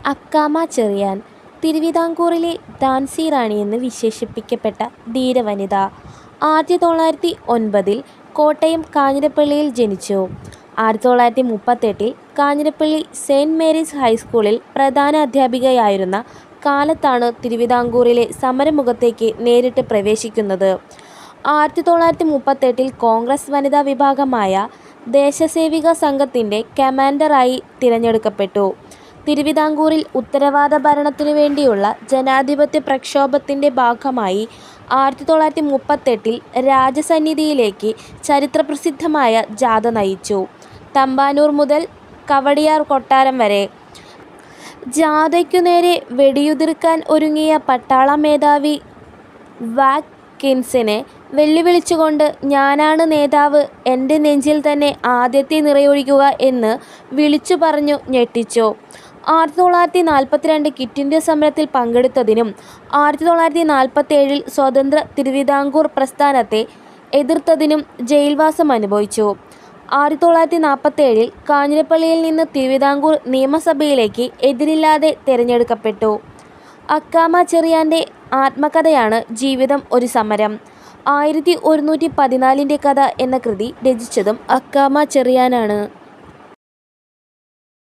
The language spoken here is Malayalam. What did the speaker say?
അക്കാമ ചെറിയാൻ തിരുവിതാംകൂറിലെ ഝാൻസി റാണിയെന്ന് വിശേഷിപ്പിക്കപ്പെട്ട ധീരവനിത. 1909 കോട്ടയം കാഞ്ഞിരപ്പള്ളിയിൽ ജനിച്ചു. 1938 കാഞ്ഞിരപ്പള്ളി സെന്റ് മേരീസ് ഹൈസ്കൂളിൽ പ്രധാന അധ്യാപികയായിരുന്ന കാലത്താണ് തിരുവിതാംകൂറിലെ സമരമുഖത്തേക്ക് നേരിട്ട് പ്രവേശിക്കുന്നത്. 1938 കോൺഗ്രസ് വനിതാ വിഭാഗമായ ദേശസേവിക സംഘത്തിൻ്റെ കമാൻഡറായി തിരഞ്ഞെടുക്കപ്പെട്ടു. തിരുവിതാംകൂറിൽ ഉത്തരവാദ ഭരണത്തിനു വേണ്ടിയുള്ള ജനാധിപത്യ പ്രക്ഷോഭത്തിൻ്റെ ഭാഗമായി 1938 രാജസന്നിധിയിലേക്ക് ചരിത്രപ്രസിദ്ധമായ ജാഥ നയിച്ചു. തമ്പാനൂർ മുതൽ കവടിയാർ കൊട്ടാരം വരെ. ജാഥയ്ക്കു നേരെ വെടിയുതിർക്കാൻ ഒരുങ്ങിയ പട്ടാള മേധാവി വാറ്റ്കിൻസിനെ വെല്ലുവിളിച്ചുകൊണ്ട് "ഞാനാണ് നേതാവ്, എൻ്റെ നെഞ്ചിൽ തന്നെ ആദ്യത്തെ നിറയൊഴിക്കുക" എന്ന് വിളിച്ചു പറഞ്ഞു ഞെട്ടിച്ചു. 1942 ക്വിറ്റ് ഇന്ത്യ സമരത്തിൽ പങ്കെടുത്തതിനും 1947 സ്വതന്ത്ര തിരുവിതാംകൂർ പ്രസ്ഥാനത്തെ എതിർത്തതിനും ജയിൽവാസം അനുഭവിച്ചു. 1947 കാഞ്ഞിരപ്പള്ളിയിൽ നിന്ന് തിരുവിതാംകൂർ നിയമസഭയിലേക്ക് എതിരില്ലാതെ തിരഞ്ഞെടുക്കപ്പെട്ടു. അക്കാമ ചെറിയാൻ്റെ ആത്മകഥയാണ് ജീവിതം ഒരു സമരം. 1114 കഥ എന്ന കൃതി രചിച്ചതും അക്കാമ ചെറിയാനാണ്.